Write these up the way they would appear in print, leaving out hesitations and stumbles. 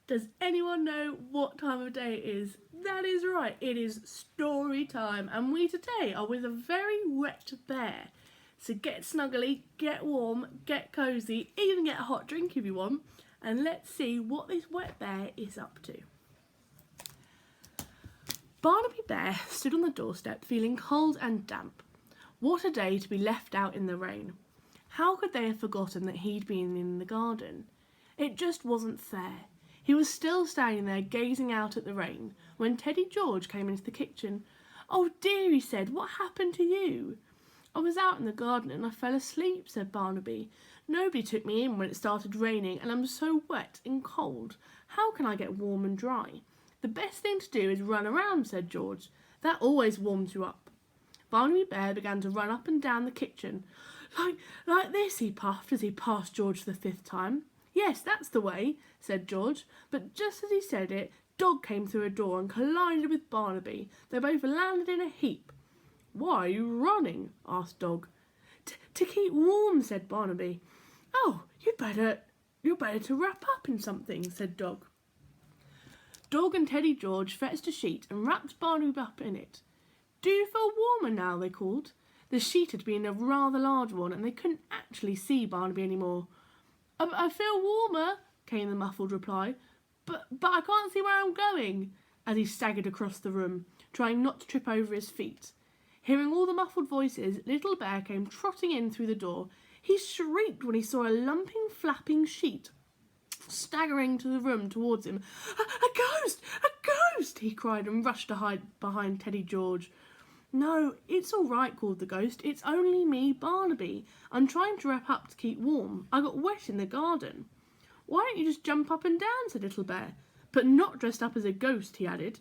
Does anyone know what time of day it is? That is right, it is story time, and we today are with a very wet bear. So get snuggly, get warm, get cosy, even get a hot drink if you want, and let's see what this wet bear is up to. Barnaby Bear stood on the doorstep feeling cold and damp. What a day to be left out in the rain. How could they have forgotten that he'd been in the garden? It just wasn't fair. He was still standing there gazing out at the rain when Teddy George came into the kitchen. "Oh dear," he said, "what happened to you?" "I was out in the garden and I fell asleep," said Barnaby. "Nobody took me in when it started raining and I'm so wet and cold. How can I get warm and dry?" "The best thing to do is run around," said George. "That always warms you up." Barnaby Bear began to run up and down the kitchen. Like this," he puffed as he passed George for the 5th time. "Yes, that's the way," said George, but just as he said it, Dog came through a door and collided with Barnaby. They both landed in a heap. "Why are you running?" asked Dog. To keep warm," said Barnaby. "Oh, you're better to wrap up in something," said Dog. Dog and Teddy George fetched a sheet and wrapped Barnaby up in it. "Do you feel warmer now?" they called. The sheet had been a rather large one, and they couldn't actually see Barnaby anymore. I feel warmer," came the muffled reply, but I can't see where I'm going," as he staggered across the room, trying not to trip over his feet. Hearing all the muffled voices, Little Bear came trotting in through the door. He shrieked when he saw a lumping, flapping sheet staggering to the room towards him. A ghost! A ghost!" he cried and rushed to hide behind Teddy George. "No, it's all right," called the ghost. "It's only me, Barnaby. I'm trying to wrap up to keep warm. I got wet in the garden." "Why don't you just jump up and down?" said Little Bear. "But not dressed up as a ghost," he added.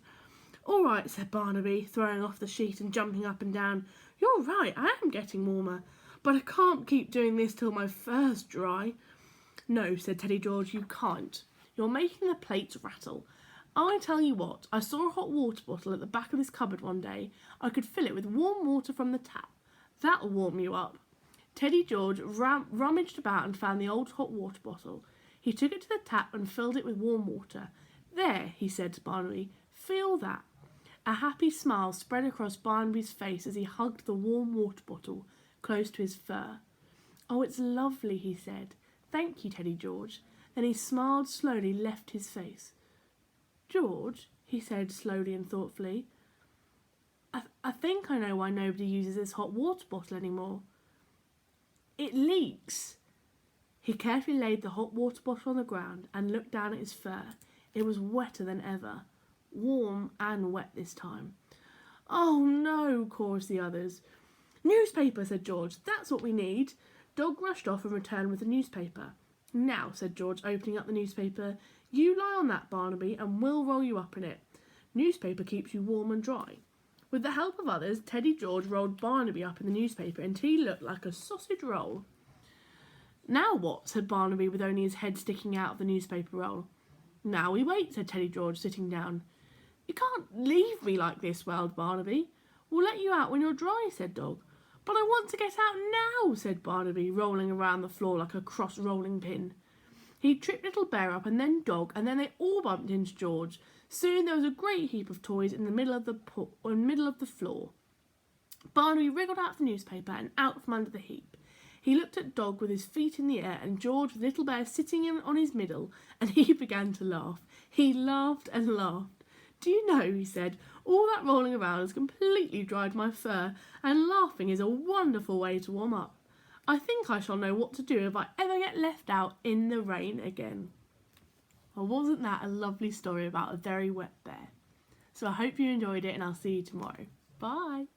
"All right," said Barnaby, throwing off the sheet and jumping up and down. "You're right, I am getting warmer. But I can't keep doing this till my fur's dry." "No," said Teddy George, "you can't. You're making the plates rattle. I tell you what, I saw a hot water bottle at the back of this cupboard one day. I could fill it with warm water from the tap. That'll warm you up." Teddy George rummaged about and found the old hot water bottle. He took it to the tap and filled it with warm water. "There," he said to Barnaby, "feel that." A happy smile spread across Barnaby's face as he hugged the warm water bottle close to his fur. "Oh, it's lovely," he said. "Thank you, Teddy George." Then he smiled slowly, left his face. "George," he said slowly and thoughtfully, I think I know why nobody uses this hot water bottle anymore. It leaks." He carefully laid the hot water bottle on the ground and looked down at his fur. It was wetter than ever, warm and wet this time. "Oh no," chorused the others. "Newspaper," said George. "That's what we need." Dog rushed off and returned with the newspaper. "Now," said George, opening up the newspaper, "you lie on that, Barnaby, and we'll roll you up in it. Newspaper keeps you warm and dry." With the help of others, Teddy George rolled Barnaby up in the newspaper until he looked like a sausage roll. "Now what?" said Barnaby, with only his head sticking out of the newspaper roll. "Now we wait," said Teddy George, sitting down. "You can't leave me like this," wailed Barnaby. "We'll let you out when you're dry," said Dog. "But I want to get out now," said Barnaby, rolling around the floor like a cross rolling pin. He tripped Little Bear up and then Dog, and then they all bumped into George. Soon there was a great heap of toys in the middle of the floor. Barnaby wriggled out of the newspaper and out from under the heap. He looked at Dog with his feet in the air and George with Little Bear sitting on his middle, and he began to laugh. He laughed and laughed. "Do you know," he said, "all that rolling around has completely dried my fur, and laughing is a wonderful way to warm up. I think I shall know what to do if I ever get left out in the rain again." Well, wasn't that a lovely story about a very wet bear? So I hope you enjoyed it, and I'll see you tomorrow. Bye!